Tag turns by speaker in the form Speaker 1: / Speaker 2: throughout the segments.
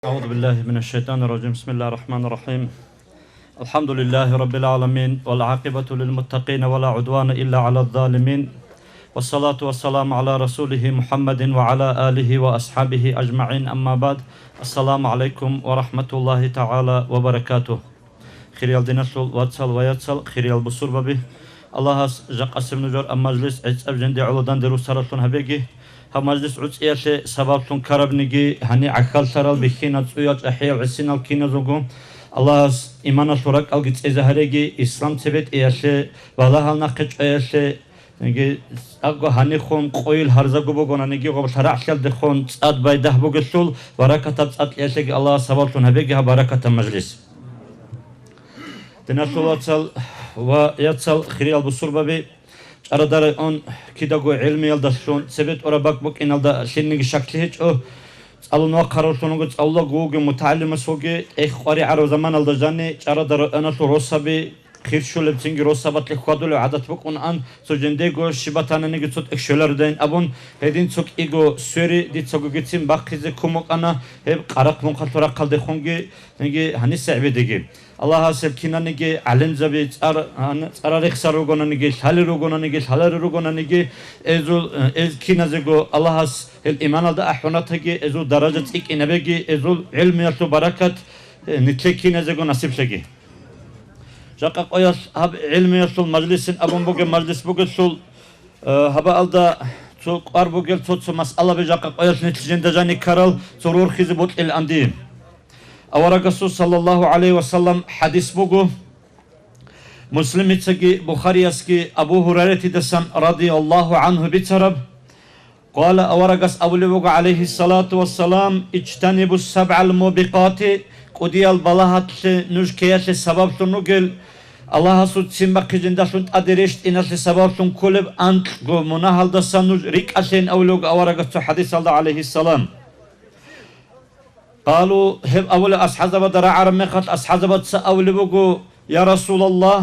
Speaker 1: أعوذ بالله من الشيطان الرجيم. بسم الله الرحمن الرحيم. الحمد لله رب العالمين والعاقبة للمتقين ولا عدوان إلا على الظالمين، والصلاة والسلام على رسوله محمد وعلى آله وأصحابه أجمعين. أما بعد، السلام عليكم ورحمة الله تعالى وبركاته. خيريال دينسول واتسال وياتسال خيريال بصور ببي الله جاق أسر نجور المجلس عجب جندي علودان دروس سرطون هبيجي ها مجلس عجب إياشي سبابتون كربنيجي هني عكال سرال بخينة سويات أحيال عسين الكينة زوجو الله إيمانا سورك ألقيت إزهريجي إسلام تبت إياشي والله هالناقج إياشي نجي أقو هني خون قويل هرزقو بقونا نجي غب شرع شل دخون تسعد بايده بقسول بركة تسعد إياشي الله سبابتون هبيجي ها بركة المجلس دينسول واتسال وياتسال خيريال بصور ببي أردار أن كيداغو علمي يلدشون سبت أرباك بك إن الدا شينيجي شكلهج أو ألونوا قرارشونوغ الله جوجي متعلم سوجي إخواري عرو زمان الدجاني أردار أنا شو روسابي خيرشول بتنجي روسابات لخوادول عادت بك أن سوجنديغو شباتانا نيجي صوت إخشولار دين أبون هدين صوت إيجو سوري دي صوغو جتيم باقيزي كوموك أنا هب قرق منقطورا قلدي خونجي نيجي هني سعبي ديجي الله حسب كنا نيجي علم زبي أرى رخصار روغونا نيجي حالي روغونا نيجي حالي روغونا نيجي إزول كنا زيغو الله حس الإيمان ده أحونا تيجي إزول درجة إك إنبيجي إزول علم يرتو بركات نتلي كنا زيغو نصيب شجي جاكا قياس هب علم يرتو مجلس أبون بوجي مجلس بوجي سول هبا ألدا سول قار بوجي سول سماس الله بجاكا قياس نتلجين دجاني كارل سرور خيزبوت الأندي أورا رسول صلى الله عليه وسلم حديث بوجو مسلم تسجي بخاري اسكي أبو هريرة دسان رضي الله عنه بترب قال أورا قص أبو عليه الصلاة والسلام اجتنبوا السبع الموبقات قدي البلاهات نجكيات السبب تنقل الله سود سمك جندشون أدريشت إنس السبب تنقلب أنت مناهل دسان نج ريك أشين أولوغ أورا قص حديث الله عليه السلام قالوا هب أول أصحاب بدر عرمخت أصحاب بدس أول بقو يا رسول الله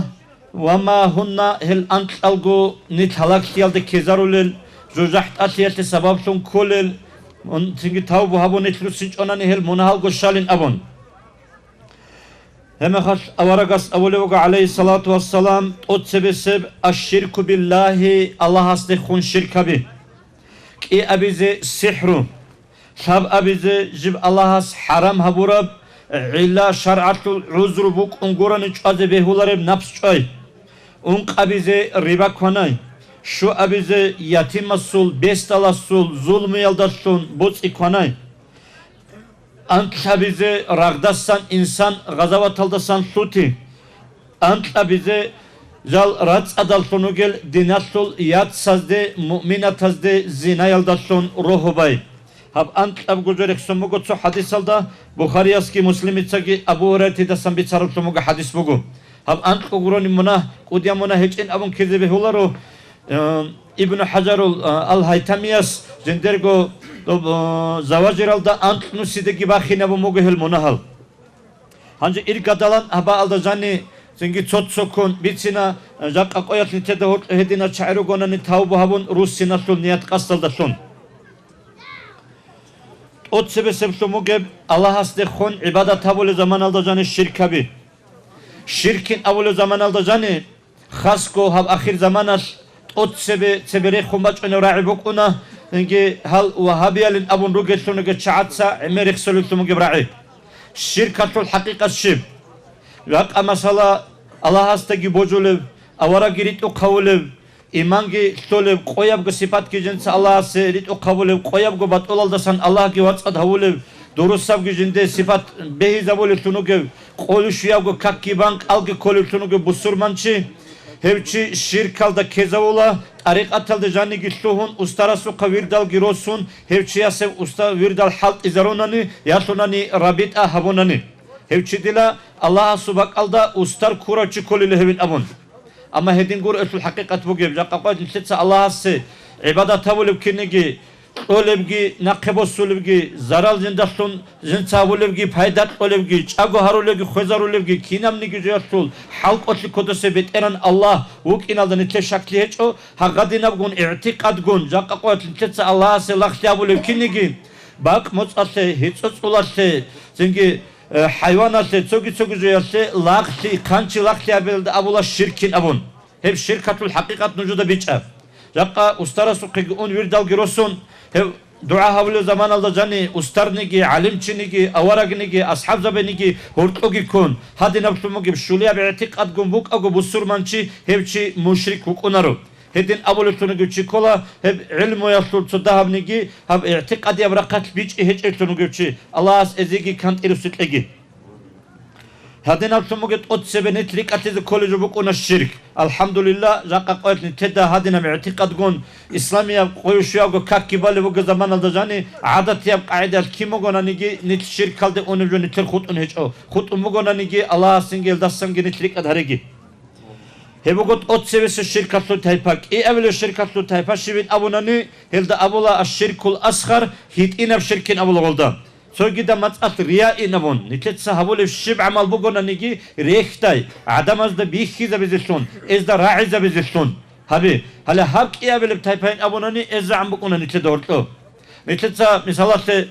Speaker 1: وما هن هل أنت ألقو نتحلق سيال دكيزارول جوجحت أشياء سبب شون كل تيجي تاوب هابو نتلوسيج أناني هل منهال قشالين أبون هم خش أورجس أول بقو عليه الصلاة والسلام أتسبسب الشرك بالله الله استخون شرك به كي أبيزي سحره شاب أبيزي جب الله حرام هبورب علا شرعة العذر بوك انقران اجازة بهولارب نفس شوي انق أبيزي ربا كوناي شو أبيزي يتيم السول بيستال السول ظلم يلدرسون بوز إكوناي أنت أبيزي رغدستان إنسان غزوات الدسان سوتي أنت أبيزي جال راتس أدالسونو گل ديناسول يات سازده مؤمنة تازده زنا يلدرسون روحو باي هب أنت أبو جريك سموجو تسو حديث الدا بخاري اسكي مسلم تسجي أبو هريرة دسم بيتسارب سموجو حديث بوجو هب أنت كغروني منا قديا منا هيجين أبون كذب هولارو ابن حجر الهيثمياس جندرجو زواجر الدا أنت نسيدكي باخين أبو موجو هل مناهل هنجي إركادالان هبا الدا جاني زنجي تصوت سكون بيتسينا جاك أقويات نتدهور هدينا شعرو قونا نتاوبو هبون روسينا سول نيات قصل دسون ot sebesem sumugeb Allah haste khon ibadat havole zaman alda jani şirk abi şirkin avole zaman alda jani khasko hab akhir zamanas ot sebere khumbaç ene ra'ibuk una ngi hal wahabiyalin abun rugesunu ge chaatsa emerik solutumu ge ra'i şirkatul haqiqat şib yak amasala Allah haste gi bojulev avara girit o kavlev İmangi stolev koyabgo sifat gücünde Allah'a serit o kabulev koyabgo batolaldasın Allah ki vatsad havulev doğrusav gücünde sifat behizavulev tunugev konuşuyabgo kakki bank algı kolur tunugev busurmançı hevçi şirkalda kezavula ariqatalda jani gişluhun ustarasu kavirdal girosun hevçi yasev usta virdal halt izarunani yasunani rabita havunani hevçi dila Allah'a subakalda ustar kuraçı kolile hevin abun أما هدين قول أصل حقيقة بوجب جاك قاعد نشتى الله سي عبادة تولب كنيجي أولبجي نقبوس أولبجي زرال زندشون زنتا أولبجي فايدات أولبجي أجو هارولبجي خزار أولبجي كينام نيجي جالسول حلق أصل كده سبت إيران الله وك إن هذا نتلي شكله أو هقدينا بقول اعتقاد قون جاك قاعد نشتى الله سي لخشى أولب كنيجي bak motsale hitsotsulalle zingi hayvanalle çogi laqli kançı laqli abelde abula şirkin abun hep şirkatul hakikat nucuda biçaf Jaqqa ustara suqigi un virdal girosun hep dua havlu zaman alda jani ustarnigi alimchinigi awaragnigi ashab zabenigi hortogi kun hadi nafsumugi shuliya bi'tiqad gumbuk agu busurmanchi hepchi mushrik hukunaru hedin abolutunugi chikola hep ilmu yasul dahabnigi hab i'tiqad yabraqat biç hechtunugi Allah ezigi kant irusitlegi Hadin altumuget ot sebeni trikatiz koleju bukuna şirk. Alhamdulillah jaqqa qoytni tedda hadina i'tiqad gon İslamiya qoyuşuyago kakki bali bu zaman alda jani adat yap qaida kimogonanigi nit şirk kaldı onu joni ter khutun hecho khutun bugonanigi Allah singel dassam geni trikat haregi Hebugot ot sevesi şirkatlu taypak evle şirkatlu taypa şivin abunani helda abula aşşirkul asghar hit inab şirkin abula golda Sogida matsat riya inavon nitet sahabul şib amal bugona nigi rehtay adamazda bihiza bizishun ezda ra'iza bizishun habi hala hak iya bilip taypayn abonani ezza am bugona nitet orto nitet sa misalatse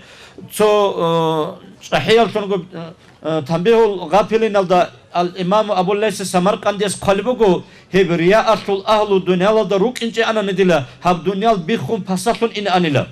Speaker 1: so sahiyal sonugo tambihul gafilin alda al imam Abu Lays Samarkandiyas qalbugo heb riya asul ahlu dunyalda rukince ananidila hab dunyal bikhum pasasun in anila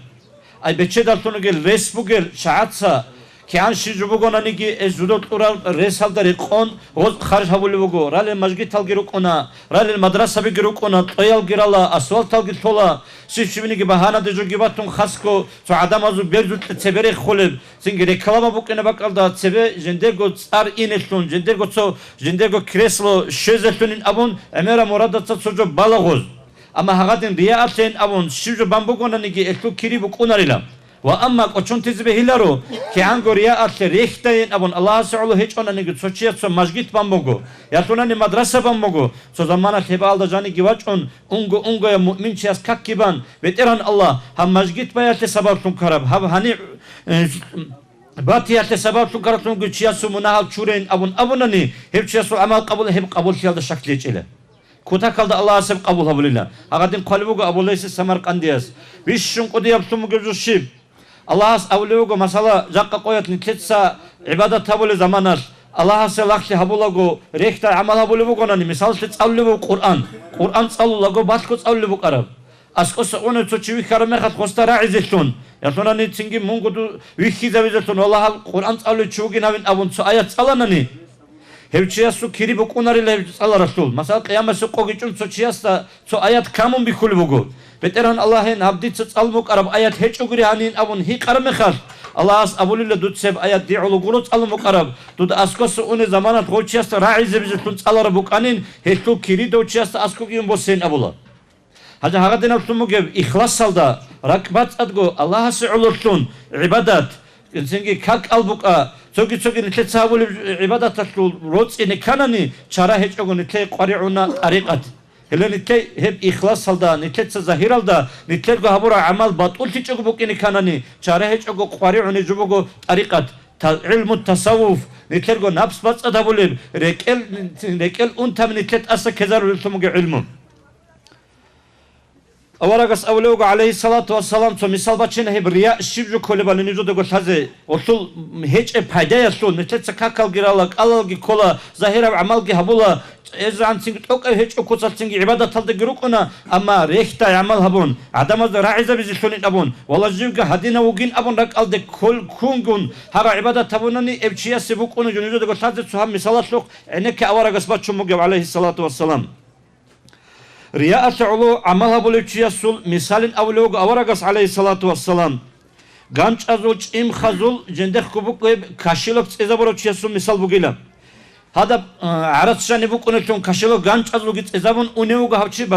Speaker 1: Ay beçedar sonu gel resbu gel şaatsa ki an şicu bugonani ki ezudot ural resalda riqon goz kharj habuli bugo rale majgi talgi ruqona rale madrasa bi ruqona toyal girala asfalt talgi tola sivşivini ki bahana dejo gibatun khasko so adamazu berzut tsebere khuleb singi reklama bukene bakalda tsebe jendergo tsar inesun jendergo kreslo şezetunin abun emera moradatsa sojo balagoz Ama hagadin riyaatlen abun şivju bambugonanigi etlu kiribu kunarila. Ve amma koçun tizbe hilaro ki ango riyaatle rehtayin abun Allah'a se'ulu hiç onanigi soçiyat so majgit bambugo. Yatunani madrasa bambugo. So zamana teba alda jani givaç on ungoya mu'min çiyas kak giban. Veteran Allah ham majgit bayatle sababsun karab. Ham hani Batiyate sababsun karabsun güçiyasu munahal çureyn abunani hep çiyasu amal kabul şiyalda şakliyecele. Kuta kaldı Allah'a sebep kabul habulillah. Hagadin kalbugo Abu Lays Samarkandiyas. Vişşun kudiyab sumu gözüşib. Allah'a avlugo masala jaqqa qoyatni ketsa ibadat habuli zamanar. Allah'a selaqli habulago rehta amal habuli gonani misal tsavlugo Qur'an. Qur'an tsavlugo basko tsavlugo qarab. Askosa onu çoçivi karamehat kostara izetun. Yatonani tingi mungudu wihiza izetun. Allah'a Qur'an tsavlu çugin avun so ayat salanani. Hevçiyasu kiri bukunarıyla Allah Rasul. Masal kıyaması kogiçun soçiyasta so ayat kamun bir kulbugu. Veteran Allah'ın abdi almuk arab ayat hiç ugri hanin abun hi karamekar. Allah as abulille dut seb ayat di'ulu gurut almuk arab. Dut askosu une zamanat koçiyasta ra'ize bizi tun alara bukanin hiçlu kiri doçiyasta asko giyun bosen abula. Hadi hagadin altumu gev ihlas salda rakbat adgo Allah'a se'ulursun ibadat. Çünkü kalk albuka Çogi nitle sahabul ibadat aslul rots ine kanani çara hiç ogun nitle qari'una tariqat. Hele nitle hep ihlas salda nitle zahir alda nitle go habura amal batul hiç ogu bukini kanani çara hiç ogu qari'una jubugo tariqat. ilmu tasavvuf nitle go nafs bats adabulib rekel untam nitle asa kezarul tumuge ilmu. Avaragas avlugo aleyhissalatu vesselam so misal bachine heb riya şivju kolebani nizo de gothaze osul hiç payda yasul nitet kakal giralak alalgi kola zahira amalgi habula ezan sing tok hiç okutsal sing ibadat aldı girukuna ama rehta amal habun adamaz ra'iza bizi şulin abun walajivga hadina ugin abun rak aldı kol kungun hara ibadat habunani evçiya sebukunu nizo de gothaze suham misalat sok eneke avaragas bachumuge aleyhissalatu vesselam Riya as'ulu amal habuluçi yasul misalin avlugo avaragas aleyhissalatu vesselam ganç azul çim khazul jendek kubuk kaşilok ezaboroçi yasul misal bugila hada aratsani bu konuşun kaşilok ganç azul git ezabun uneugo havçi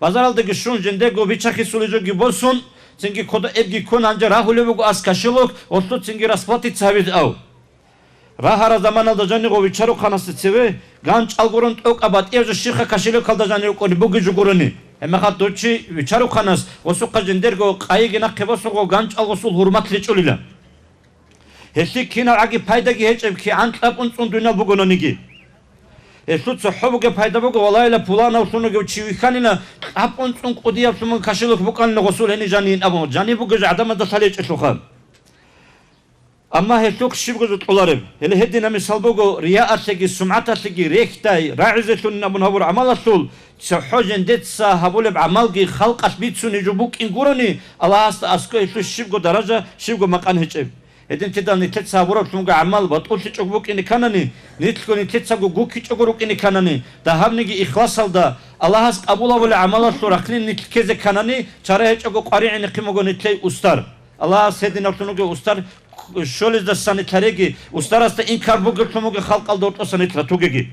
Speaker 1: bazar aldı gişun jendek go biçaki sulujo gibolsun çünkü koda evgi kon anca rahulevo as kaşilok ostu çünkü rasplati savit av Rahara zaman alda jani go biçaro kanası seve ganç algorun tok abat evjo şiha kaşilo kalda jani ko bu gücü goruni ema hatdoçi biçaro kanas osu qajendergo qayigina qebasogo ganç algosul hurmatli çolila hesi kina agi paydagi heçev ki antlap unsun dünya bugononigi Esutsa hobuge payda bugo walayla pulana usunuge chiwikanina aponsun qudiyab sumun kashiluk bukan gosul eni janin abo jani bugo adama da sale chesukha amma hesuk shibgo zutlarib hele hedina misal bugo riyaatigi sum'atigi rektay ra'izetun nabun habur amalasul sahujen detsa habulib amalgi khalqas bitsuni jubuk ingurani Allah asko esu shibgo daraja shibgo maqan hecheb Edin tidani tetsa burok sunga amal batulsi çokbuk ini kanani nitkoni tetsa go guki çoguruk ini kanani da hamnigi ihlas alda Allah'as kabula bule amala sorakni nitkeze kanani çare çogo qari ini qimogo nitley ustar Allah'as hedin ortunuge ustar şoliz da sanitaregi ustar asta inkar bu gurtumuge halk alda orta sanitra tugegi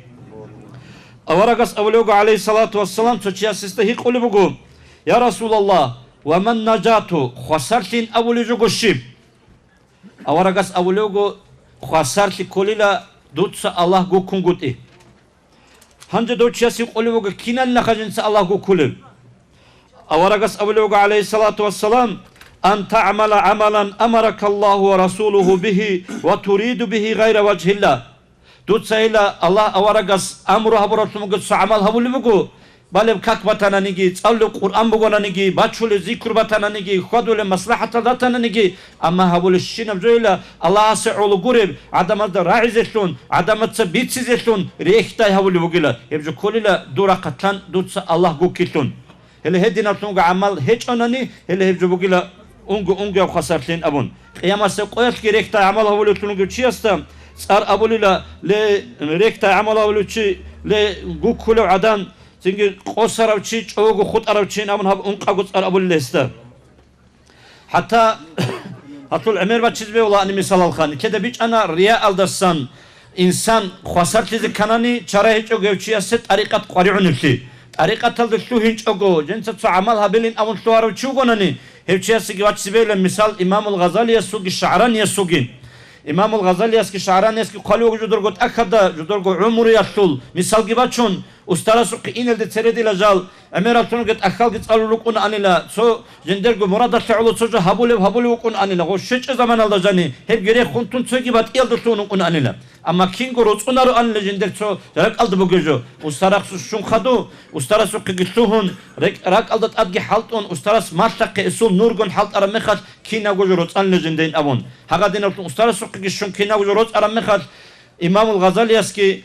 Speaker 1: Avaragas avlogo aleyhissalatu vesselam çoçiya siste hi qoli bugu ya Resulallah ve men najatu khasartin avluju goshib Avaragas avlogo khasarti kolila dutsa Allah go kunguti Hanje doçyasi qolivogo kinalla khajinsa Allah go kulib Avaragas avlogo aleyhissalatu vesselam an ta'mala amalan amaraka Allah ve rasuluhu bihi ve turidu bihi gayra vechillah dutsa ila Allah avaragas amru haburatumu amal habulivogo Balem kak batananigi, çallı Kur'an bugonanigi, başvulu zikr batananigi, khadule maslahata datananigi, ama habul şinam joyla Allah se'ulu gurib, adamazda raiz etsun, adamatsa bitsiz etsun, rehtay habul bugila. Hepsi kolila dura katan dutsa Allah gukitun. Hele hedin atunga amal hiç onani, hele hepsi bugila ungu khasartin abun. Qiyamasa qoyat ki rehtay amal habul etsun çiyasta, sar abulila le rehtay amal habul çi le gukulu adam Çünkü qosaravchi çoğu xutaravchi namun hab unqagu tsar abul lesta hatta hatul ömer bachizbe ola ani misal alkhani kede biç ana riya aldarsan insan khasartizi kanani çara hiç o gevçiyase tariqat qari'unifli tariqat aldı şu hiç o jensa su amal habilin amun suaravchi gonani hevçiyase gevçizbe misal İmamul Gazali sugi şa'ran yasugin İmamul Gazali eski şa'ran eski qalu judurgot akada judurgo umru yasul misal gibaçun Ustara suqi inelde teredila jal Ömer atunu get akal git alulukun anila so jendergo murada ta'ulu soju habulukun anila o şeç zaman alda jani hep gerek huntun sögi bat yalda sunun anila ama kingo rutsunaru anila jender so rak aldı bu göjo ustara şun khadu ustara suqi gitsuhun rak alda adgi haltun ustara mashtaqi isul nurgun halt ara mekhat kina gojo rutsan lejendein abun hagadin ustara suqi gitsun kina gojo rut ara mekhat İmamul Gazali eski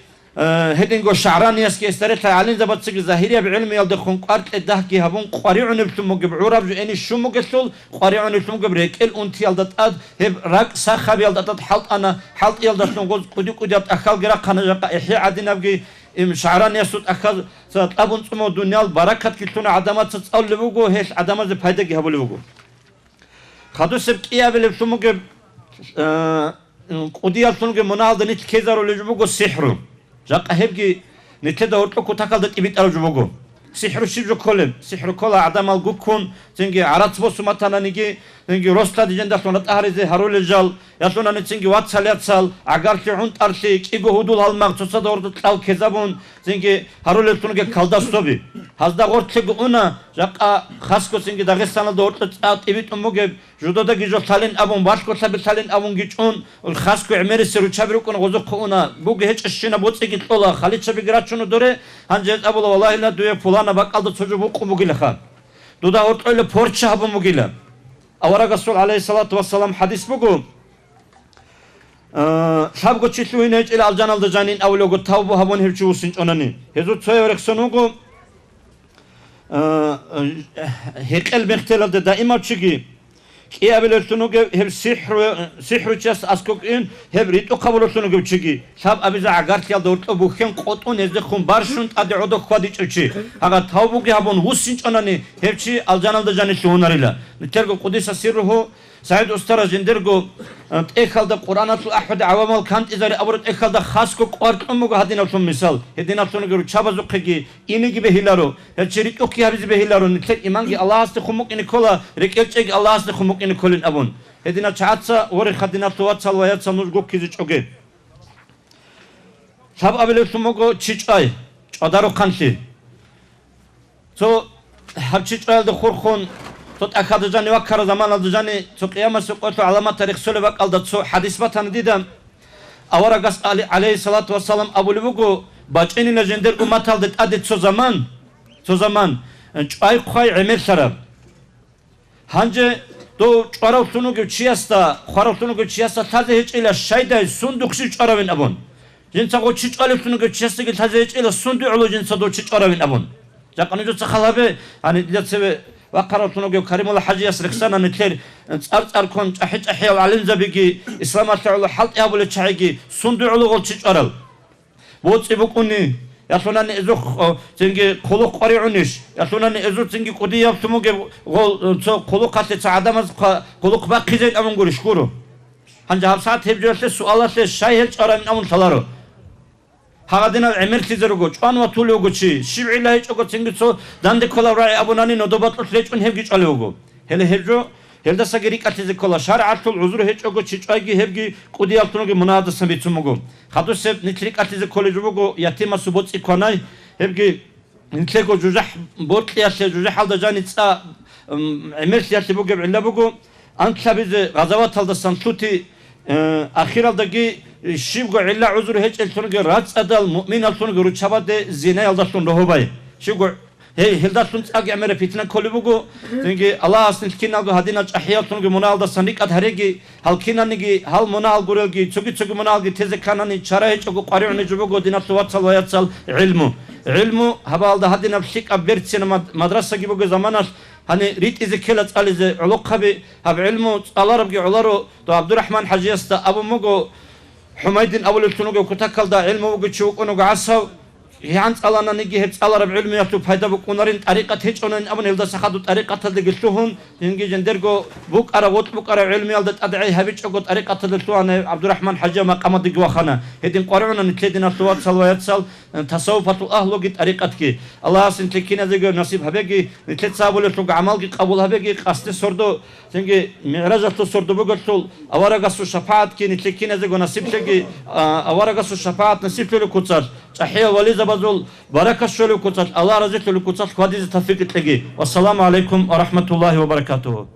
Speaker 1: هدينغو شعران يسكي استريت علين زبط سك ظاهرية بعلم يلدي خنقارت الدهكي هبون قارعون بتموج بعرب جاني شو مقصول قارعون بتموج بريكل أنت يلدت أد هب راك سخاب يلدت حلط أنا حلط يلدت نقول قدي أخال جرا قنا جرا إحياء عدنا بقي شعران يسود أخال سات أبون سمو دنيا البركة كلتون عدمات تسأل لبوجو هش عدمات بهيدك يهبو لبوجو خدو سبكيا بلبسموج قدي يلتونج مناض نت كذا ولجبوجو سحرو Jaka hepki nitede ortlu takaldık ibit arjubugu. Sihru şibju kolim. Sihru kola adam al gukun. Çünkü aratsbo sumatana nigi. Çünkü rosta diyende sonra tahrizi harul jal. Ya sonra ne çünkü watsal yatsal. Agarti unt arsi igo hudul almak tutsa da orada tal kezabun. Çünkü harul tunuge kaldas tobi. Hazda ortlu una jaka khasko çünkü Dağistan'da ortlu at ibit umuge judoda gijo talin abun başko tabi talin abun giçun. Khasko emeri seru çabiruk ona gozuk una. Bu hiç işine botse git ola. Halit çabi giraçunu dore. Hancet abula vallahi la duya fulana bak aldı çocuğu bu kumugile khan. Duda ort öyle porça habı mugile. Avara Resul aleyhissalatu vesselam hadis bugu. Sabgo çitlu hiç ile alcan aldı canin avlogu tavbu habun hevçi usun onani. Hezu tsoy verek sonugu hekel bektelade daima çigi. Kiyabelersunuge hep sihru çes askok'in hep ritu kabulsunuge çigi. Sab abiza agart yalda orta buken qotun ezde khum barşun adi odo khadi ççi. Aga tavbugi habun husin onani hepçi alcan aldı cani şunarıyla. Nitergo qudisa sirruhu Said ustara jendergo ekhalda Qur'anatul ahad avamal kant izari aburat ekhalda khasko qortumugo hadin olsun misal hedin olsun gör çabazu qigi ini gibi hilaro heçerik ok ya bizi behilaro nitek imangi Allah hasti khumuk ini kola rekelçek Allah hasti khumuk ini kolin abun hedina çatsa ori khadina tuwatsal ve yatsa nuzgo kizi çoge sab abele sumugo çiçay çadaro kanti so hab çiçayda khurkhun Tot akadacani vakkara zaman alacani to kıyamet sokotu alamat tarih söyle bak aldat so hadis batanı didem Avara gas aleyhissalatu vesselam abulugu بچینی نجندر امتال دت ادت سو زمان چای خوای عمر شراب هنجه دو چارالتونو گو چیستا خارالتونو گو چیستا تازه هیچ ایلا شایده سندوقشی چاراوین ابون جنسا گو چی چارالتونو گو چیستا گل تازه هیچ ایلا سندوقلو جنسا دو چی چاراوین ابون جاکانو جو سخالابه hani diyatseve وقرالتونو گو کریم الله حجی اسرکسانا نتلر ار کن چحی چحی وعلم زبیگی اسلام اتعلو حلط یابول چحیگی سندوقلو گل چی چارال بود سیبکونی Yaşunan ezuk çünkü kolu qariyuniş. Yaşunan ezuk çünkü kudi yaptımı ki kolu katı adamız kolu kubak kizet amun guriş kuru. Hanca hapsat hepcörse sualatı şayhel çaramin amun saları. Hagadina emir tizerugu çan ve tulugu çi. Şiv'ila hiç oku çünkü so dandik kola rai abunani nodobatlı süreçün hevgi çalıyorgu. Hele hevcu Helde sageri katizi kola şar'atul uzru hiç oku çiçaygi hevgi kudi yaptımı ki münadısın bitumugu. Xadus seb nitrik atizi kolejugu yatima subot ikonay hevgi nitlego jujah bot yashe jujah alda janitsa emir siyasi bu gibi illa bugu antla bizi gazavat alda santuti akhiraldagi şivgo illa uzru hiç eltunugu rats adal mu'min altunugu ruçabade zine aldatun rohobay şivgo Hildatun agi emere fitne kolubugu çünkü Allah aslında kinalgo hadina ahiyatun ge munalda sanikat haregi halkinanigi hal munal gurelgi çugi munalgi teze kanani çara hiç ogu qari'uni jubugu dinatu watsal wayatsal ilmu habalda hadina şik abertsin madrasa gibi zamanas hani rit izikelat alize uluqabi hab ilmu alarab ge ularu to Abdurrahman Haciyasta Abu Mugo Humaydin Abulutunugo kutakalda ilmu ge çukunugo asav Yans alana nigi hep alarab ilmi yaptı fayda bu konuların tarikat hiç onun abun elde sakadu tarikat aldı geçtuğun çünkü cendergo buk ara ilmi aldı ad'i habiç o tarikat aldı tuane Abdurrahman Hacı maqamadı gwaxana hedin Qur'an'ın nitledina suvat salvayat sal tasawufatu ahlu git tarikat ki Allah sin tekine de nasip habegi nitlet sabule tu amal ki qabul habegi qasti sordu çünkü mi'rajatu sordu bu gol avaragasu şafaat ki nitlekine de nasip ki avaragasu şafaat nasip le kutsar sahiha waliza bazul baraka şöyle kutsat Allah razı olsun kutsat kvadizi tafik etlegi. Vesselamu aleyküm ve rahmetullahi ve berekatuhu.